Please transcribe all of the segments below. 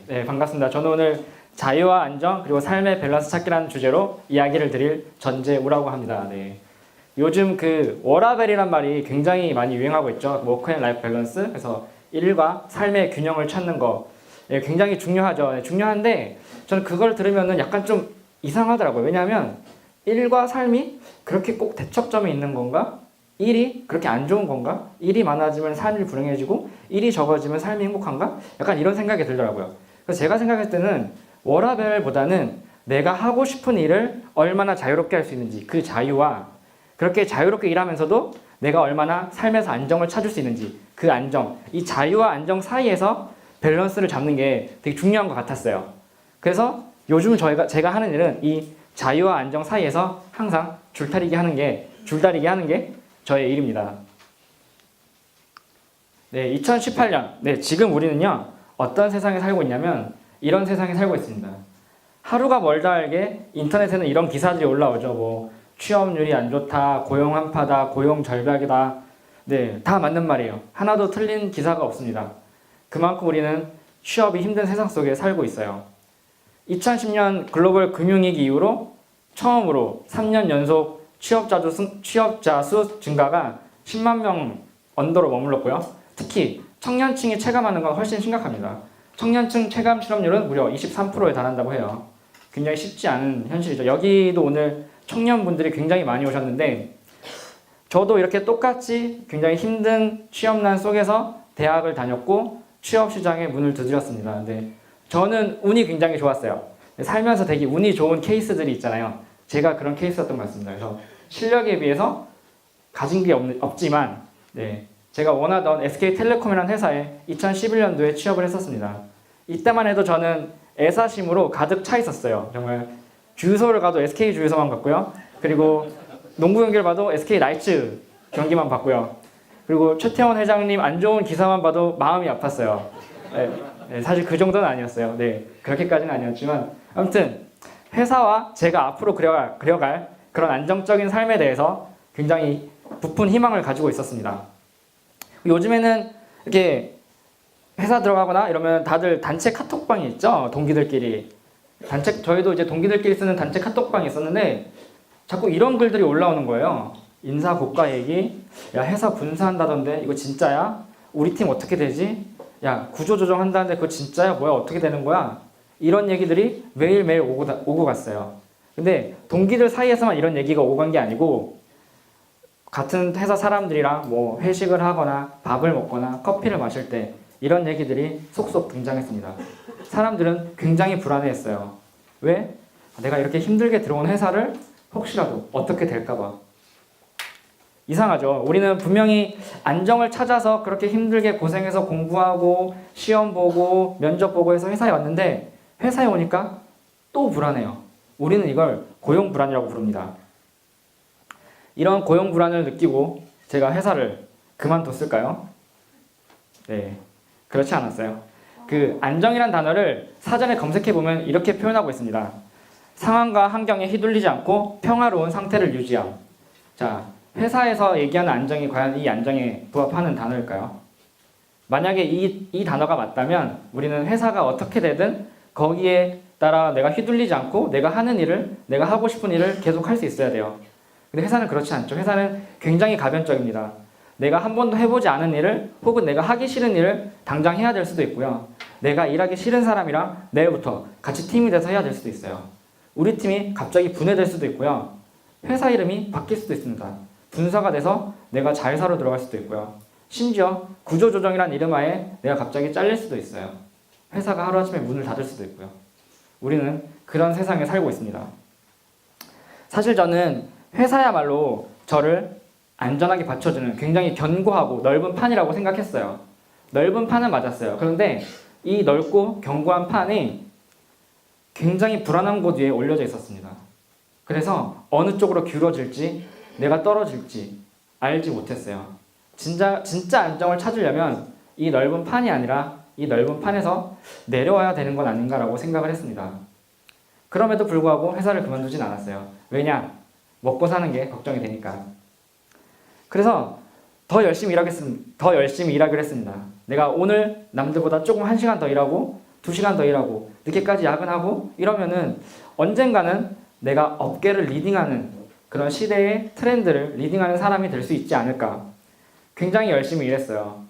네, 반갑습니다. 저는 오늘 자유와 안정 그리고 삶의 밸런스 찾기라는 주제로 이야기를 드릴 전재우라고 합니다. 네. 요즘 그 워라밸이란 말이 굉장히 많이 유행하고 있죠. 워크 앤 라이프 밸런스. 그래서 일과 삶의 균형을 찾는 거 네, 굉장히 중요하죠. 네, 중요한데 저는 그걸 들으면은 약간 좀 이상하더라고요. 왜냐하면 일과 삶이 그렇게 꼭 대척점에 있는 건가? 일이 그렇게 안 좋은 건가? 일이 많아지면 삶이 불행해지고 일이 적어지면 삶이 행복한가? 약간 이런 생각이 들더라고요. 그래서 제가 생각할 때는 워라밸보다는 내가 하고 싶은 일을 얼마나 자유롭게 할 수 있는지 그 자유와 그렇게 자유롭게 일하면서도 내가 얼마나 삶에서 안정을 찾을 수 있는지 그 안정, 이 자유와 안정 사이에서 밸런스를 잡는 게 되게 중요한 것 같았어요. 그래서 요즘 제가 하는 일은 이 자유와 안정 사이에서 항상 줄다리기 하는 게 저의 일입니다. 네, 2018년. 네, 지금 우리는요, 어떤 세상에 살고 있냐면, 이런 세상에 살고 있습니다. 하루가 멀다 알게 인터넷에는 이런 기사들이 올라오죠. 뭐, 취업률이 안 좋다, 고용 한파다, 고용 절벽이다. 네, 다 맞는 말이에요. 하나도 틀린 기사가 없습니다. 그만큼 우리는 취업이 힘든 세상 속에 살고 있어요. 2010년 글로벌 금융위기 이후로 처음으로 3년 연속 취업자 수 증가가 10만 명 언더로 머물렀고요. 특히 청년층이 체감하는 건 훨씬 심각합니다. 청년층 체감 실업률은 무려 23%에 달한다고 해요. 굉장히 쉽지 않은 현실이죠. 여기도 오늘 청년분들이 굉장히 많이 오셨는데 저도 이렇게 똑같이 굉장히 힘든 취업난 속에서 대학을 다녔고 취업시장에 문을 두드렸습니다. 근데 저는 운이 굉장히 좋았어요. 살면서 되게 운이 좋은 케이스들이 있잖아요. 제가 그런 케이스였던 것 같습니다. 그래서 실력에 비해서 가진 게 없지만 네, 제가 원하던 SK텔레콤이라는 회사에 2011년도에 취업을 했었습니다. 이때만 해도 저는 애사심으로 가득 차 있었어요. 정말 주유소를 가도 SK 주유소만 봤고요. 그리고 농구 경기를 봐도 SK 나이츠 경기만 봤고요. 그리고 최태원 회장님 안 좋은 기사만 봐도 마음이 아팠어요. 네, 사실 그 정도는 아니었어요. 네, 그렇게까지는 아니었지만 아무튼 회사와 제가 앞으로 그려갈 그런 안정적인 삶에 대해서 굉장히 부푼 희망을 가지고 있었습니다. 요즘에는 이렇게 회사 들어가거나 이러면 다들 단체 카톡방이 있죠. 동기들끼리. 저희도 이제 동기들끼리 쓰는 단체 카톡방이 있었는데 자꾸 이런 글들이 올라오는 거예요. 인사 고가 얘기, 야 회사 분사한다던데 이거 진짜야? 우리 팀 어떻게 되지? 야 구조조정 한다는데 그거 진짜야? 뭐야 어떻게 되는 거야? 이런 얘기들이 매일매일 오고 갔어요. 근데 동기들 사이에서만 이런 얘기가 오고 간 게 아니고 같은 회사 사람들이랑 뭐 회식을 하거나 밥을 먹거나 커피를 마실 때 이런 얘기들이 속속 등장했습니다. 사람들은 굉장히 불안해했어요. 왜? 내가 이렇게 힘들게 들어온 회사를 혹시라도 어떻게 될까봐. 이상하죠. 우리는 분명히 안정을 찾아서 그렇게 힘들게 고생해서 공부하고 시험 보고 면접 보고 해서 회사에 왔는데 회사에 오니까 또 불안해요. 우리는 이걸 고용 불안이라고 부릅니다. 이런 고용 불안을 느끼고 제가 회사를 그만뒀을까요? 네, 그렇지 않았어요. 그 안정이란 단어를 사전에 검색해보면 이렇게 표현하고 있습니다. 상황과 환경에 휘둘리지 않고 평화로운 상태를 유지함. 자, 회사에서 얘기하는 안정이 과연 이 안정에 부합하는 단어일까요? 만약에 이 단어가 맞다면 우리는 회사가 어떻게 되든 거기에 따라 내가 휘둘리지 않고 내가 하는 일을, 내가 하고 싶은 일을 계속 할 수 있어야 돼요. 근데 회사는 그렇지 않죠. 회사는 굉장히 가변적입니다. 내가 한 번도 해보지 않은 일을 혹은 내가 하기 싫은 일을 당장 해야 될 수도 있고요. 내가 일하기 싫은 사람이랑 내일부터 같이 팀이 돼서 해야 될 수도 있어요. 우리 팀이 갑자기 분해될 수도 있고요. 회사 이름이 바뀔 수도 있습니다. 분사가 돼서 내가 자회사로 들어갈 수도 있고요. 심지어 구조조정이란 이름 하에 내가 갑자기 잘릴 수도 있어요. 회사가 하루아침에 문을 닫을 수도 있고요. 우리는 그런 세상에 살고 있습니다. 사실 저는 회사야말로 저를 안전하게 받쳐주는 굉장히 견고하고 넓은 판이라고 생각했어요. 넓은 판은 맞았어요. 그런데 이 넓고 견고한 판이 굉장히 불안한 곳 위에 올려져 있었습니다. 그래서 어느 쪽으로 기울어질지 내가 떨어질지 알지 못했어요. 진짜 안정을 찾으려면 이 넓은 판이 아니라 이 넓은 판에서 내려와야 되는 건 아닌가라고 생각을 했습니다. 그럼에도 불구하고 회사를 그만두진 않았어요. 왜냐? 먹고 사는 게 걱정이 되니까. 그래서 더 열심히 일하기로 했습니다. 내가 오늘 남들보다 조금 1시간 더 일하고 2시간 더 일하고 늦게까지 야근하고 이러면은 언젠가는 내가 업계를 리딩하는 그런 시대의 트렌드를 리딩하는 사람이 될 수 있지 않을까. 굉장히 열심히 일했어요.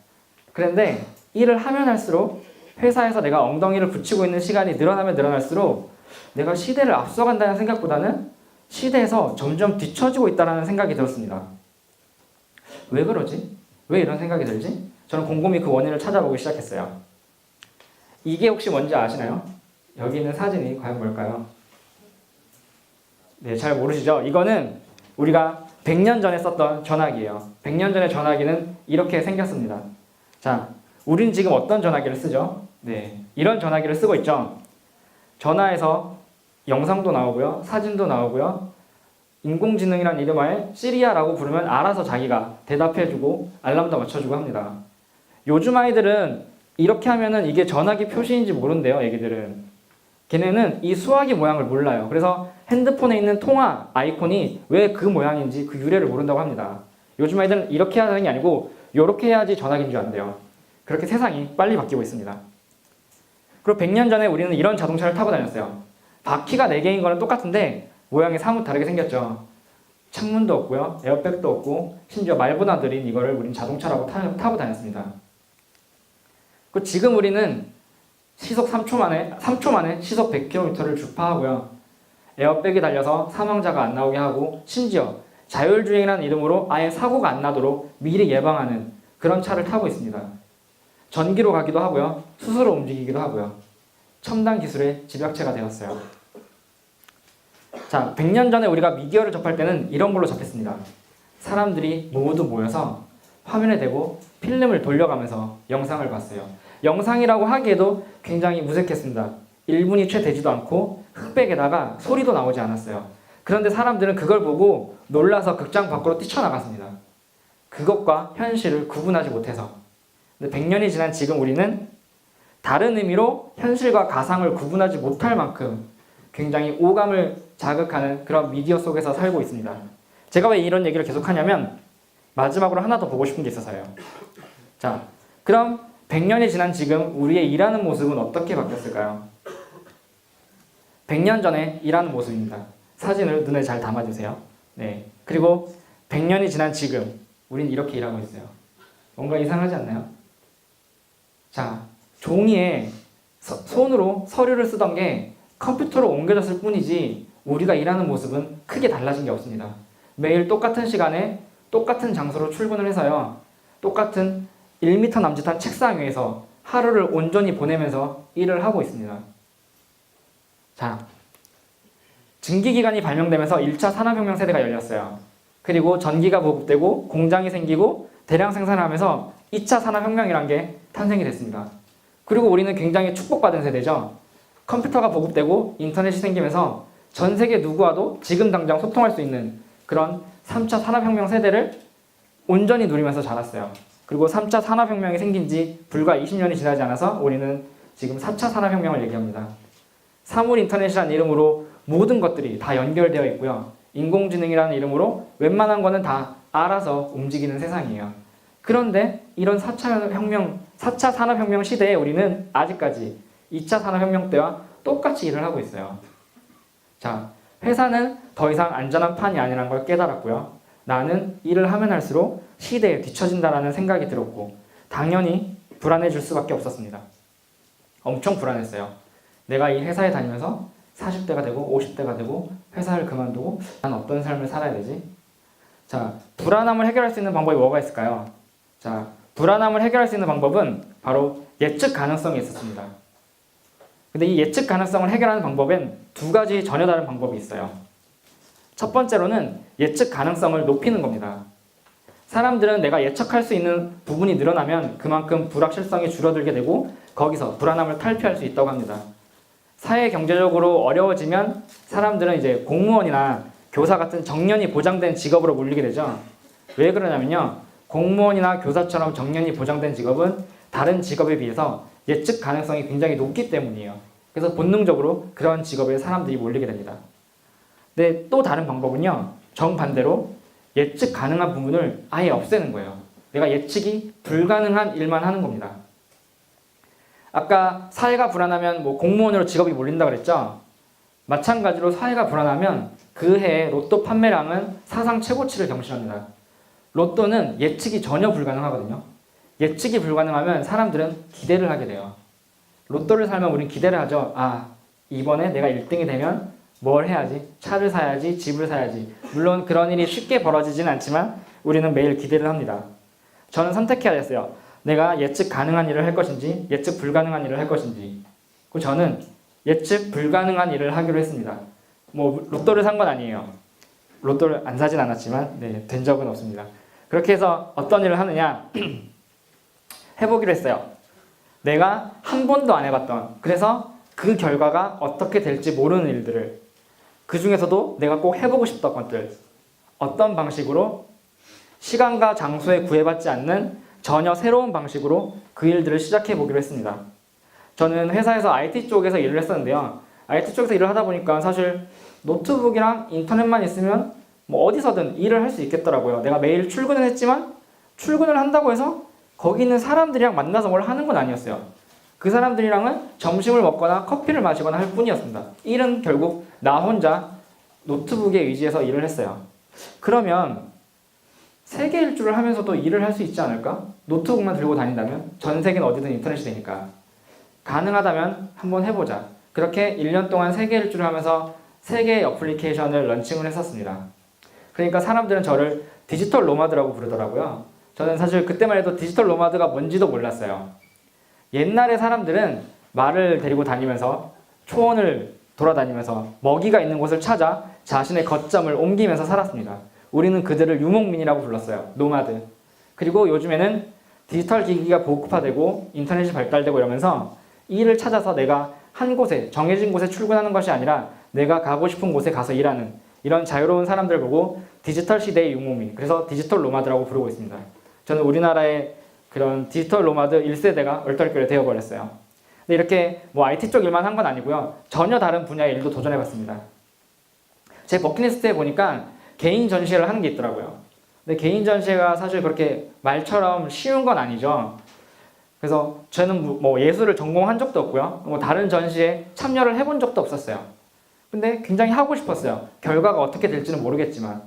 그런데 일을 하면 할수록 회사에서 내가 엉덩이를 붙이고 있는 시간이 늘어나면 늘어날수록 내가 시대를 앞서간다는 생각보다는 시대에서 점점 뒤처지고 있다는 생각이 들었습니다. 왜 그러지? 왜 이런 생각이 들지? 저는 곰곰이 그 원인을 찾아보기 시작했어요. 이게 혹시 뭔지 아시나요? 여기 있는 사진이 과연 뭘까요? 네, 잘 모르시죠? 이거는 우리가 100년 전에 썼던 전화기예요. 100년 전의 전화기는 이렇게 생겼습니다. 자, 우린 지금 어떤 전화기를 쓰죠? 네, 이런 전화기를 쓰고 있죠. 전화에서 영상도 나오고요, 사진도 나오고요. 인공지능이라는 이름하에 시리아라고 부르면 알아서 자기가 대답해주고 알람도 맞춰주고 합니다. 요즘 아이들은 이렇게 하면은 이게 전화기 표시인지 모른대요, 애기들은. 걔네는 이 수화기 모양을 몰라요. 그래서 핸드폰에 있는 통화 아이콘이 왜 그 모양인지 그 유래를 모른다고 합니다. 요즘 아이들은 이렇게 해야 하는 게 아니고 이렇게 해야지 전화기인 줄 안대요. 그렇게 세상이 빨리 바뀌고 있습니다. 그리고 100년 전에 우리는 이런 자동차를 타고 다녔어요. 바퀴가 4개인 거는 똑같은데 모양이 사뭇 다르게 생겼죠. 창문도 없고요, 에어백도 없고 심지어 말보다 느린 이거를 우리는 자동차라고 타고 다녔습니다. 그리고 지금 우리는 시속 3초 만에 시속 100km를 주파하고요. 에어백이 달려서 사망자가 안 나오게 하고 심지어 자율주행이라는 이름으로 아예 사고가 안 나도록 미리 예방하는 그런 차를 타고 있습니다. 전기로 가기도 하고요. 스스로 움직이기도 하고요. 첨단 기술의 집약체가 되었어요. 자, 100년 전에 우리가 미디어를 접할 때는 이런 걸로 접했습니다. 사람들이 모두 모여서 화면에 대고 필름을 돌려가면서 영상을 봤어요. 영상이라고 하기에도 굉장히 무색했습니다. 1분이 채 되지도 않고 흑백에다가 소리도 나오지 않았어요. 그런데 사람들은 그걸 보고 놀라서 극장 밖으로 뛰쳐나갔습니다. 그것과 현실을 구분하지 못해서. 근데 100년이 지난 지금 우리는 다른 의미로 현실과 가상을 구분하지 못할 만큼 굉장히 오감을 자극하는 그런 미디어 속에서 살고 있습니다. 제가 왜 이런 얘기를 계속 하냐면 마지막으로 하나 더 보고 싶은 게 있어서요. 자, 그럼 100년이 지난 지금 우리의 일하는 모습은 어떻게 바뀌었을까요? 100년 전에 일하는 모습입니다. 사진을 눈에 잘 담아주세요. 네. 그리고 100년이 지난 지금 우린 이렇게 일하고 있어요. 뭔가 이상하지 않나요? 자, 종이에 손으로 서류를 쓰던 게 컴퓨터로 옮겨졌을 뿐이지 우리가 일하는 모습은 크게 달라진 게 없습니다. 매일 똑같은 시간에 똑같은 장소로 출근을 해서요. 똑같은 1m 남짓한 책상 위에서 하루를 온전히 보내면서 일을 하고 있습니다. 자, 증기기관이 발명되면서 1차 산업혁명 세대가 열렸어요. 그리고 전기가 보급되고 공장이 생기고 대량 생산을 하면서 2차 산업혁명이란 게 탄생이 됐습니다. 그리고 우리는 굉장히 축복받은 세대죠. 컴퓨터가 보급되고 인터넷이 생기면서 전 세계 누구와도 지금 당장 소통할 수 있는 그런 3차 산업혁명 세대를 온전히 누리면서 자랐어요. 그리고 3차 산업혁명이 생긴 지 불과 20년이 지나지 않아서 우리는 지금 4차 산업혁명을 얘기합니다. 사물 인터넷이라는 이름으로 모든 것들이 다 연결되어 있고요. 인공지능이라는 이름으로 웬만한 거는 다 알아서 움직이는 세상이에요. 그런데 이런 4차 산업혁명 시대에 우리는 아직까지 2차 산업혁명 때와 똑같이 일을 하고 있어요. 자, 회사는 더 이상 안전한 판이 아니라는 걸 깨달았고요. 나는 일을 하면 할수록 시대에 뒤처진다라는 생각이 들었고 당연히 불안해질 수밖에 없었습니다. 엄청 불안했어요. 내가 이 회사에 다니면서 40대가 되고 50대가 되고 회사를 그만두고 난 어떤 삶을 살아야 되지? 자, 불안함을 해결할 수 있는 방법이 뭐가 있을까요? 자, 불안함을 해결할 수 있는 방법은 바로 예측 가능성이 있었습니다. 근데 이 예측 가능성을 해결하는 방법엔 2가지 전혀 다른 방법이 있어요. 첫 번째로는 예측 가능성을 높이는 겁니다. 사람들은 내가 예측할 수 있는 부분이 늘어나면 그만큼 불확실성이 줄어들게 되고 거기서 불안함을 탈피할 수 있다고 합니다. 사회 경제적으로 어려워지면 사람들은 이제 공무원이나 교사 같은 정년이 보장된 직업으로 몰리게 되죠. 왜 그러냐면요. 공무원이나 교사처럼 정년이 보장된 직업은 다른 직업에 비해서 예측 가능성이 굉장히 높기 때문이에요. 그래서 본능적으로 그런 직업에 사람들이 몰리게 됩니다. 근데 또 다른 방법은요. 정반대로 예측 가능한 부분을 아예 없애는 거예요. 내가 예측이 불가능한 일만 하는 겁니다. 아까 사회가 불안하면 뭐 공무원으로 직업이 몰린다 그랬죠? 마찬가지로 사회가 불안하면 그 해의 로또 판매량은 사상 최고치를 경신합니다. 로또는 예측이 전혀 불가능하거든요. 예측이 불가능하면 사람들은 기대를 하게 돼요. 로또를 살면 우린 기대를 하죠. 아, 이번에 내가 1등이 되면 뭘 해야지? 차를 사야지, 집을 사야지. 물론 그런 일이 쉽게 벌어지진 않지만 우리는 매일 기대를 합니다. 저는 선택해야 됐어요. 내가 예측 가능한 일을 할 것인지 예측 불가능한 일을 할 것인지. 저는 예측 불가능한 일을 하기로 했습니다. 뭐 로또를 산 건 아니에요. 로또를 안 사진 않았지만 된 적은 없습니다. 그렇게 해서 어떤 일을 하느냐 해보기로 했어요. 내가 한 번도 안 해봤던, 그래서 그 결과가 어떻게 될지 모르는 일들을, 그 중에서도 내가 꼭 해보고 싶던 것들, 어떤 방식으로 시간과 장소에 구애받지 않는 전혀 새로운 방식으로 그 일들을 시작해 보기로 했습니다. 저는 회사에서 IT 쪽에서 일을 했었는데요. IT 쪽에서 일을 하다 보니까 사실 노트북이랑 인터넷만 있으면 뭐 어디서든 일을 할 수 있겠더라고요. 내가 매일 출근을 했지만 출근을 한다고 해서 거기 있는 사람들이랑 만나서 뭘 하는 건 아니었어요. 그 사람들이랑은 점심을 먹거나 커피를 마시거나 할 뿐이었습니다. 일은 결국 나 혼자 노트북에 의지해서 일을 했어요. 그러면 세계 일주를 하면서도 일을 할 수 있지 않을까? 노트북만 들고 다닌다면 전 세계는 어디든 인터넷이 되니까. 가능하다면 한번 해보자. 그렇게 1년 동안 세계 일주를 하면서 3개의 어플리케이션을 런칭을 했었습니다. 그러니까 사람들은 저를 디지털 노마드라고 부르더라고요. 저는 사실 그때만 해도 디지털 노마드가 뭔지도 몰랐어요. 옛날에 사람들은 말을 데리고 다니면서 초원을 돌아다니면서 먹이가 있는 곳을 찾아 자신의 거점을 옮기면서 살았습니다. 우리는 그들을 유목민이라고 불렀어요. 노마드. 그리고 요즘에는 디지털 기기가 보급화되고 인터넷이 발달되고 이러면서 일을 찾아서 내가 한 곳에, 정해진 곳에 출근하는 것이 아니라 내가 가고 싶은 곳에 가서 일하는 이런 자유로운 사람들 보고 디지털 시대의 유목민, 그래서 디지털 노마드라고 부르고 있습니다. 저는 우리나라의 그런 디지털 노마드 1세대가 얼떨결에 되어버렸어요. 근데 이렇게 뭐 IT 쪽 일만 한 건 아니고요. 전혀 다른 분야의 일도 도전해봤습니다. 제 버킷리스트에 보니까 개인 전시회를 하는 게 있더라고요. 근데 개인 전시회가 사실 그렇게 말처럼 쉬운 건 아니죠. 그래서 저는 뭐 예술을 전공한 적도 없고요. 뭐 다른 전시에 참여를 해본 적도 없었어요. 근데 굉장히 하고 싶었어요. 결과가 어떻게 될지는 모르겠지만.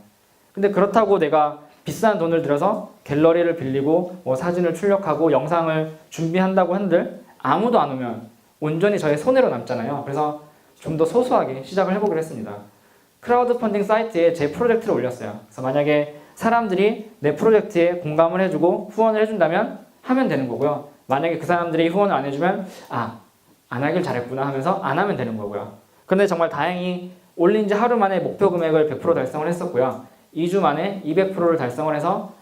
근데 그렇다고 내가 비싼 돈을 들여서 갤러리를 빌리고 뭐 사진을 출력하고 영상을 준비한다고 한들 아무도 안 오면 온전히 저의 손해로 남잖아요. 그래서 좀 더 소소하게 시작을 해보기로 했습니다. 크라우드 펀딩 사이트에 제 프로젝트를 올렸어요. 그래서 만약에 사람들이 내 프로젝트에 공감을 해주고 후원을 해준다면 하면 되는 거고요. 만약에 그 사람들이 후원을 안 해주면 안 하길 잘했구나 하면서 안 하면 되는 거고요. 그런데 정말 다행히 올린 지 하루 만에 목표 금액을 100% 달성을 했었고요. 2주 만에 200%를 달성을 해서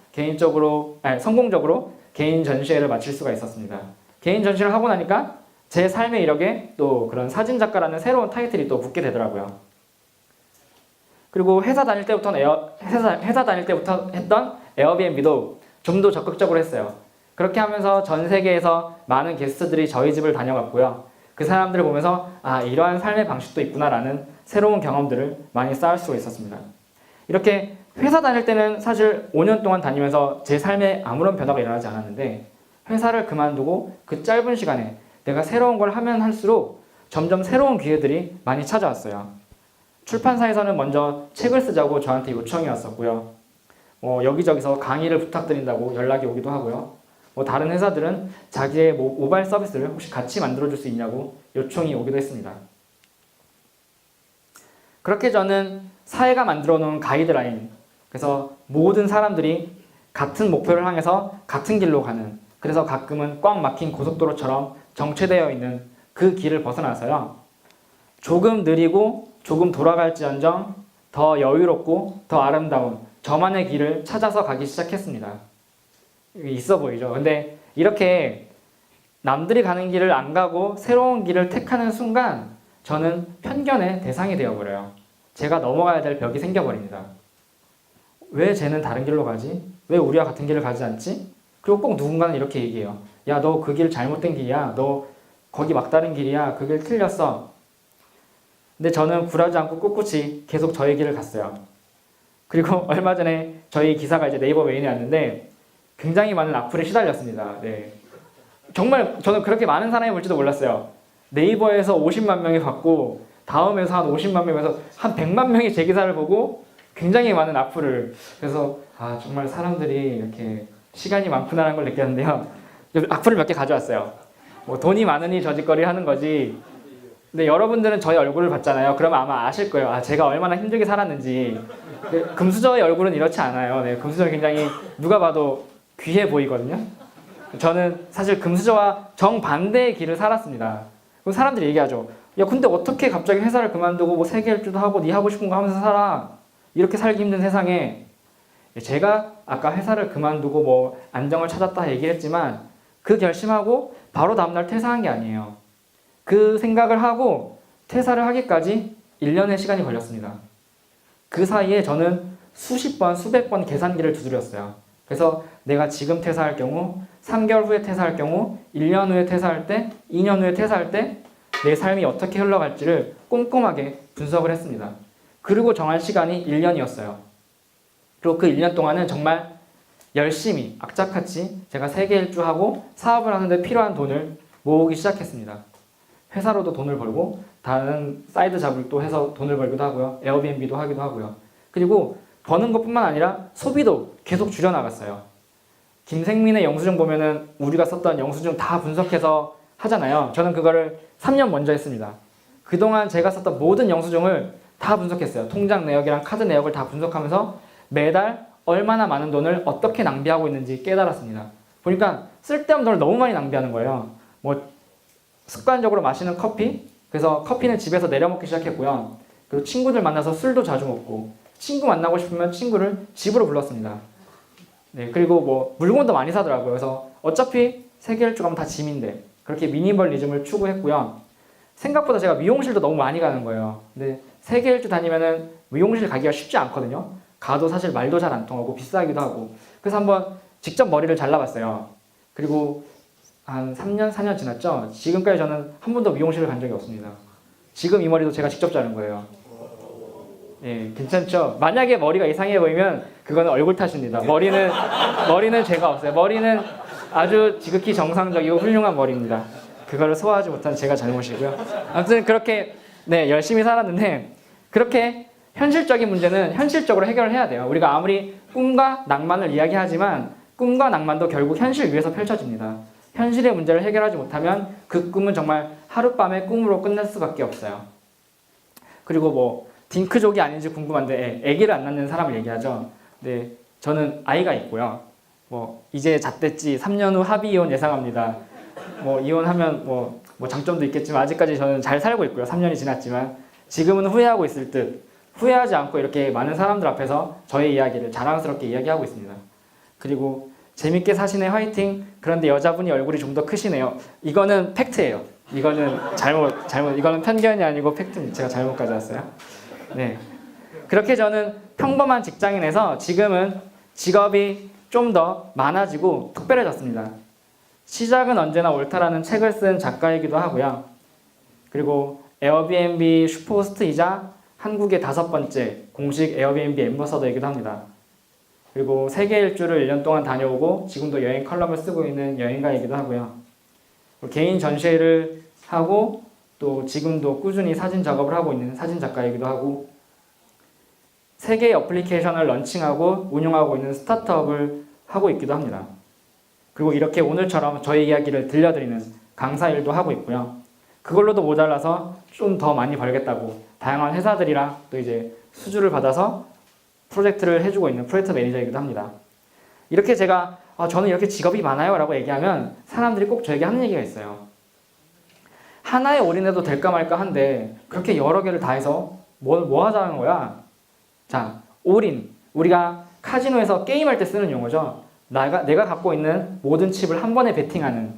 성공적으로 개인 전시회를 마칠 수가 있었습니다. 개인 전시를 하고 나니까 제 삶의 이력에 또 그런 사진작가라는 새로운 타이틀이 또 붙게 되더라고요. 그리고 회사 다닐 때부터 했던 에어비앤비도 좀 더 적극적으로 했어요. 그렇게 하면서 전 세계에서 많은 게스트들이 저희 집을 다녀갔고요. 그 사람들을 보면서 이러한 삶의 방식도 있구나라는 새로운 경험들을 많이 쌓을 수가 있었습니다. 이렇게 회사 다닐 때는 사실 5년 동안 다니면서 제 삶에 아무런 변화가 일어나지 않았는데 회사를 그만두고 그 짧은 시간에 내가 새로운 걸 하면 할수록 점점 새로운 기회들이 많이 찾아왔어요. 출판사에서는 먼저 책을 쓰자고 저한테 요청이 왔었고요. 여기저기서 강의를 부탁드린다고 연락이 오기도 하고요. 다른 회사들은 자기의 모바일 서비스를 혹시 같이 만들어줄 수 있냐고 요청이 오기도 했습니다. 그렇게 저는 사회가 만들어 놓은 가이드라인, 그래서 모든 사람들이 같은 목표를 향해서 같은 길로 가는, 그래서 가끔은 꽉 막힌 고속도로처럼 정체되어 있는 그 길을 벗어나서요. 조금 느리고 조금 돌아갈지언정 더 여유롭고 더 아름다운 저만의 길을 찾아서 가기 시작했습니다. 있어 보이죠? 근데 이렇게 남들이 가는 길을 안 가고 새로운 길을 택하는 순간 저는 편견의 대상이 되어버려요. 제가 넘어가야 될 벽이 생겨버립니다. 왜 쟤는 다른 길로 가지? 왜 우리와 같은 길을 가지 않지? 그리고 꼭 누군가는 이렇게 얘기해요. 야, 너 그 길 잘못된 길이야. 너 거기 막다른 길이야. 그 길 틀렸어. 근데 저는 굴하지 않고 꿋꿋이 계속 저의 길을 갔어요. 그리고 얼마 전에 저희 기사가 이제 네이버 메인에 왔는데 굉장히 많은 악플에 시달렸습니다. 네. 정말 저는 그렇게 많은 사람이 볼지도 몰랐어요. 네이버에서 50만 명이 봤고 다음에서 한 50만 명에서 한 100만 명이 제 기사를 보고 굉장히 많은 악플을. 그래서 아 정말 사람들이 이렇게 시간이 많구나라는 걸 느꼈는데요. 악플을 몇 개 가져왔어요. 뭐 돈이 많으니 저짓거리 하는 거지. 근데 여러분들은 저희 얼굴을 봤잖아요. 그러면 아마 아실 거예요. 아 제가 얼마나 힘들게 살았는지. 금수저의 얼굴은 이렇지 않아요. 네, 금수저는 굉장히 누가 봐도 귀해 보이거든요. 저는 사실 금수저와 정반대의 길을 살았습니다. 그럼 사람들이 얘기하죠. 야 근데 어떻게 갑자기 회사를 그만두고 뭐 세계 일주도 하고 네 하고 싶은 거 하면서 살아. 이렇게 살기 힘든 세상에. 제가 아까 회사를 그만두고 뭐 안정을 찾았다 얘기했지만 그 결심하고 바로 다음날 퇴사한 게 아니에요. 그 생각을 하고 퇴사를 하기까지 1년의 시간이 걸렸습니다. 그 사이에 저는 수십 번, 수백 번 계산기를 두드렸어요. 그래서 내가 지금 퇴사할 경우, 3개월 후에 퇴사할 경우, 1년 후에 퇴사할 때, 2년 후에 퇴사할 때 내 삶이 어떻게 흘러갈지를 꼼꼼하게 분석을 했습니다. 그리고 정한 시간이 1년이었어요. 그리고 그 1년 동안은 정말 열심히 악착같이 제가 세계 일주하고 사업을 하는데 필요한 돈을 모으기 시작했습니다. 회사로도 돈을 벌고 다른 사이드 잡을 또 해서 돈을 벌기도 하고요. 에어비앤비도 하기도 하고요. 그리고 버는 것뿐만 아니라 소비도 계속 줄여나갔어요. 김생민의 영수증 보면은 우리가 썼던 영수증 다 분석해서 하잖아요. 저는 그거를 3년 먼저 했습니다. 그동안 제가 썼던 모든 영수증을 다 분석했어요. 통장 내역이랑 카드 내역을 다 분석하면서 매달 얼마나 많은 돈을 어떻게 낭비하고 있는지 깨달았습니다. 보니까 쓸데없는 돈을 너무 많이 낭비하는 거예요. 뭐 습관적으로 마시는 커피, 그래서 커피는 집에서 내려 먹기 시작했고요. 그리고 친구들 만나서 술도 자주 먹고, 친구 만나고 싶으면 친구를 집으로 불렀습니다. 네, 그리고 뭐 물건도 많이 사더라고요. 그래서 어차피 세계 일주 가면 다 짐인데 그렇게 미니멀리즘을 추구했고요. 생각보다 제가 미용실도 너무 많이 가는 거예요. 근데 세계 일주 다니면은 미용실 가기가 쉽지 않거든요. 가도 사실 말도 잘 안 통하고 비싸기도 하고. 그래서 한번 직접 머리를 잘라봤어요. 그리고 한 3년, 4년 지났죠? 지금까지 저는 한 번도 미용실을 간 적이 없습니다. 지금 이 머리도 제가 직접 자른 거예요. 예, 괜찮죠? 만약에 머리가 이상해 보이면 그거는 얼굴 탓입니다. 머리는 제가 없어요. 머리는 아주 지극히 정상적이고 훌륭한 머리입니다. 그거를 소화하지 못한 제가 잘못이고요. 아무튼 그렇게 네, 열심히 살았는데 그렇게 현실적인 문제는 현실적으로 해결을 해야 돼요. 우리가 아무리 꿈과 낭만을 이야기하지만 꿈과 낭만도 결국 현실 위에서 펼쳐집니다. 현실의 문제를 해결하지 못하면 그 꿈은 정말 하룻밤에 꿈으로 끝날 수밖에 없어요. 그리고 뭐 딩크족이 아닌지 궁금한데 아기를 안 낳는 사람을 얘기하죠. 네, 저는 아이가 있고요. 뭐 이제 잣됐지 3년 후 합의 이혼 예상합니다. 뭐 이혼하면 뭐 장점도 있겠지만 아직까지 저는 잘 살고 있고요. 3년이 지났지만 지금은 후회하고 있을 듯 후회하지 않고 이렇게 많은 사람들 앞에서 저의 이야기를 자랑스럽게 이야기하고 있습니다. 그리고 재밌게 사시네 화이팅. 그런데 여자분이 얼굴이 좀 더 크시네요. 이거는 팩트예요. 이거는 잘못 이거는 편견이 아니고 팩트입니다. 제가 잘못 가져왔어요. 네, 그렇게 저는 평범한 직장인에서 지금은 직업이 좀 더 많아지고 특별해졌습니다. 시작은 언제나 옳다라는 책을 쓴 작가이기도 하고요. 그리고 에어비앤비 슈퍼호스트이자 한국의 5번째 공식 에어비앤비 앰버서더이기도 합니다. 그리고 세계 일주를 1년 동안 다녀오고 지금도 여행 컬럼을 쓰고 있는 여행가이기도 하고요. 개인 전시회를 하고 또 지금도 꾸준히 사진 작업을 하고 있는 사진 작가이기도 하고 세계의 어플리케이션을 런칭하고 운영하고 있는 스타트업을 하고 있기도 합니다. 그리고 이렇게 오늘처럼 저의 이야기를 들려드리는 강사 일도 하고 있고요. 그걸로도 모자라서 좀 더 많이 벌겠다고 다양한 회사들이랑 또 이제 수주를 받아서 프로젝트를 해주고 있는 프로젝트 매니저이기도 합니다. 이렇게 제가 저는 이렇게 직업이 많아요 라고 얘기하면 사람들이 꼭 저에게 하는 얘기가 있어요. 하나에 올인해도 될까 말까 한데 그렇게 여러 개를 다 해서 뭐 하자는 거야? 자, 올인. 우리가 카지노에서 게임할 때 쓰는 용어죠. 내가 갖고 있는 모든 칩을 한 번에 베팅하는.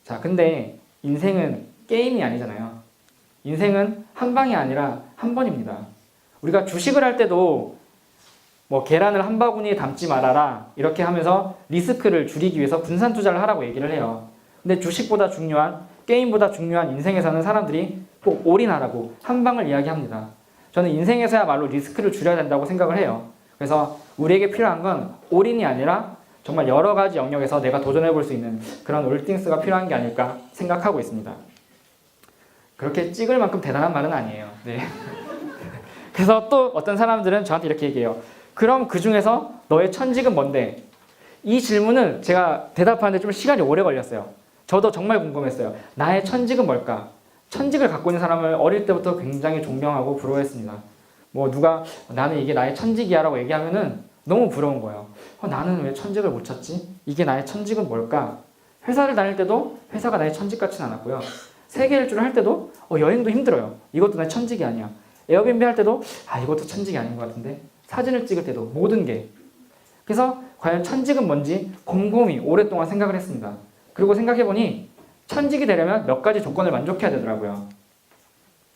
자, 근데 인생은 게임이 아니잖아요. 인생은 한 방이 아니라 한 번입니다. 우리가 주식을 할 때도 뭐 계란을 한 바구니에 담지 말아라 이렇게 하면서 리스크를 줄이기 위해서 분산 투자를 하라고 얘기를 해요. 근데 주식보다 중요한 게임보다 중요한 인생에서는 사람들이 꼭 올인하라고 한 방을 이야기합니다. 저는 인생에서야말로 리스크를 줄여야 된다고 생각을 해요. 그래서 우리에게 필요한 건 올인이 아니라 정말 여러 가지 영역에서 내가 도전해 볼 수 있는 그런 올띵스가 필요한 게 아닐까 생각하고 있습니다. 그렇게 찍을 만큼 대단한 말은 아니에요. 네. 그래서 또 어떤 사람들은 저한테 이렇게 얘기해요. 그럼 그 중에서 너의 천직은 뭔데? 이 질문은 제가 대답하는데 좀 시간이 오래 걸렸어요. 저도 정말 궁금했어요. 나의 천직은 뭘까? 천직을 갖고 있는 사람을 어릴 때부터 굉장히 존경하고 부러워했습니다. 뭐 누가 나는 이게 나의 천직이야 라고 얘기하면은 너무 부러운 거예요. 나는 왜 천직을 못 찾지? 이게 나의 천직은 뭘까? 회사를 다닐 때도 회사가 나의 천직 같진 않았고요. 세계 일주를 할 때도 여행도 힘들어요. 이것도 나의 천직이 아니야. 에어비앤비 할 때도 이것도 천직이 아닌 것 같은데. 사진을 찍을 때도 모든 게. 그래서 과연 천직은 뭔지 곰곰이 오랫동안 생각을 했습니다. 그리고 생각해보니 천직이 되려면 몇 가지 조건을 만족해야 되더라고요.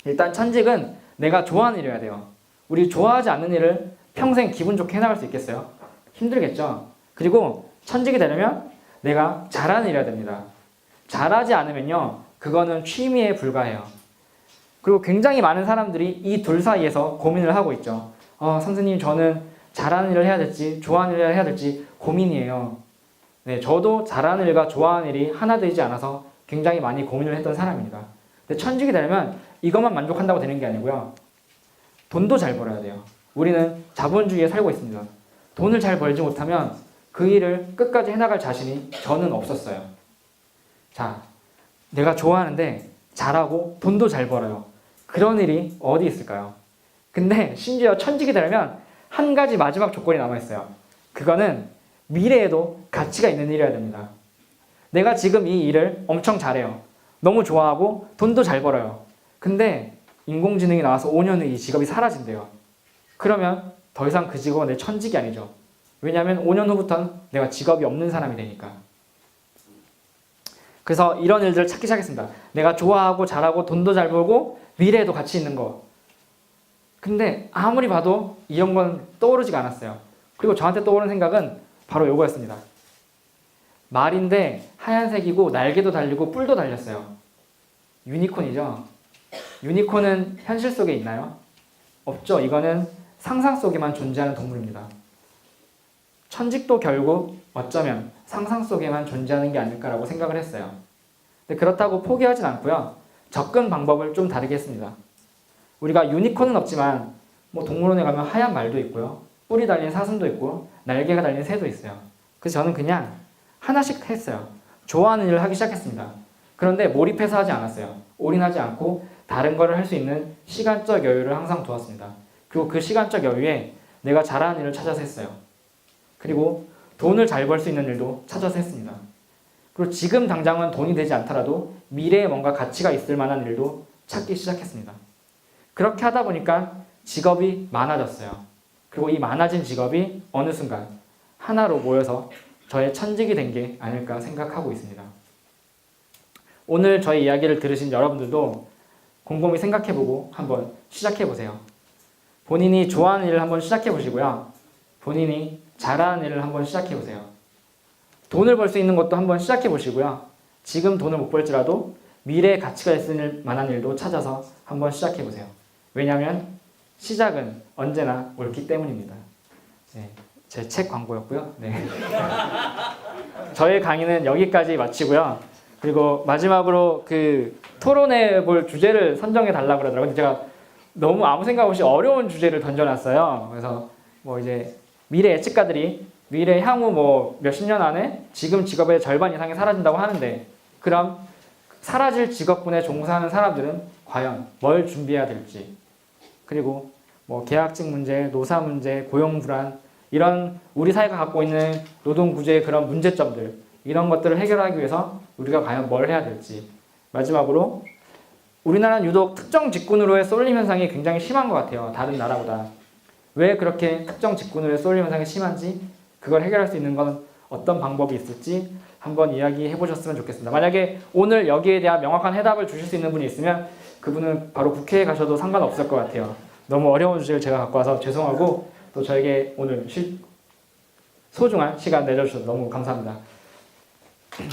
일단 천직은 내가 좋아하는 일이어야 돼요. 우리 좋아하지 않는 일을 평생 기분 좋게 해나갈 수 있겠어요? 힘들겠죠? 그리고 천직이 되려면 내가 잘하는 일이어야 됩니다. 잘하지 않으면요, 그거는 취미에 불과해요. 그리고 굉장히 많은 사람들이 이 둘 사이에서 고민을 하고 있죠. 선생님, 저는 잘하는 일을 해야 될지 좋아하는 일을 해야 될지 고민이에요. 네, 저도 잘하는 일과 좋아하는 일이 하나 되지 않아서 굉장히 많이 고민을 했던 사람입니다. 근데 천직이 되려면 이것만 만족한다고 되는 게 아니고요. 돈도 잘 벌어야 돼요. 우리는 자본주의에 살고 있습니다. 돈을 잘 벌지 못하면 그 일을 끝까지 해나갈 자신이 저는 없었어요. 자, 내가 좋아하는데 잘하고 돈도 잘 벌어요. 그런 일이 어디 있을까요? 근데 심지어 천직이 되려면 한 가지 마지막 조건이 남아있어요. 그거는 미래에도 가치가 있는 일이어야 됩니다. 내가 지금 이 일을 엄청 잘해요. 너무 좋아하고 돈도 잘 벌어요. 근데 인공지능이 나와서 5년 후에 이 직업이 사라진대요. 그러면 더 이상 그 직업은 내 천직이 아니죠. 왜냐하면 5년 후부터는 내가 직업이 없는 사람이 되니까. 그래서 이런 일들을 찾기 시작했습니다. 내가 좋아하고 잘하고 돈도 잘 벌고 미래에도 가치 있는 거. 근데 아무리 봐도 이런 건 떠오르지가 않았어요. 그리고 저한테 떠오른 생각은 바로 이거였습니다. 말인데 하얀색이고 날개도 달리고 뿔도 달렸어요. 유니콘이죠. 유니콘은 현실 속에 있나요? 없죠. 이거는 상상 속에만 존재하는 동물입니다. 천직도 결국 어쩌면 상상 속에만 존재하는 게 아닐까라고 생각을 했어요. 근데 그렇다고 포기하진 않고요. 접근 방법을 좀 다르게 했습니다. 우리가 유니콘은 없지만 동물원에 가면 하얀 말도 있고요. 뿔이 달린 사슴도 있고 날개가 달린 새도 있어요. 그래서 저는 그냥 하나씩 했어요. 좋아하는 일을 하기 시작했습니다. 그런데 몰입해서 하지 않았어요. 올인하지 않고 다른 거를 할 수 있는 시간적 여유를 항상 두었습니다. 그리고 그 시간적 여유에 내가 잘하는 일을 찾아서 했어요. 그리고 돈을 잘 벌 수 있는 일도 찾아서 했습니다. 그리고 지금 당장은 돈이 되지 않더라도 미래에 뭔가 가치가 있을 만한 일도 찾기 시작했습니다. 그렇게 하다 보니까 직업이 많아졌어요. 그리고 이 많아진 직업이 어느 순간 하나로 모여서 저의 천직이 된 게 아닐까 생각하고 있습니다. 오늘 저의 이야기를 들으신 여러분들도 곰곰이 생각해보고 한번 시작해보세요. 본인이 좋아하는 일을 한번 시작해보시고요. 본인이 잘하는 일을 한번 시작해보세요. 돈을 벌 수 있는 것도 한번 시작해보시고요. 지금 돈을 못 벌지라도 미래에 가치가 있을 만한 일도 찾아서 한번 시작해보세요. 왜냐하면 시작은 언제나 옳기 때문입니다. 네, 제 책 광고였고요. 네. 저의 강의는 여기까지 마치고요. 그리고 마지막으로 그 토론해 볼 주제를 선정해 달라고 그러더라고요. 근데 제가 너무 아무 생각 없이 어려운 주제를 던져놨어요. 그래서 이제 미래 예측가들이 미래 향후 몇십 년 안에 지금 직업의 절반 이상이 사라진다고 하는데, 그럼 사라질 직업군에 종사하는 사람들은 과연 뭘 준비해야 될지, 그리고 계약직 문제, 노사 문제, 고용 불안, 이런 우리 사회가 갖고 있는 노동 구조의 그런 문제점들, 이런 것들을 해결하기 위해서 우리가 과연 뭘 해야 될지. 마지막으로 우리나라는 유독 특정 직군으로의 쏠림 현상이 굉장히 심한 것 같아요. 다른 나라보다. 왜 그렇게 특정 직군으로의 쏠림 현상이 심한지, 그걸 해결할 수 있는 건 어떤 방법이 있을지 한번 이야기해 보셨으면 좋겠습니다. 만약에 오늘 여기에 대한 명확한 해답을 주실 수 있는 분이 있으면 그분은 바로 국회에 가셔도 상관없을 것 같아요. 너무 어려운 주제를 제가 갖고 와서 죄송하고, 또 저에게 오늘 소중한 시간 내줘주셔서 너무 감사합니다. 네,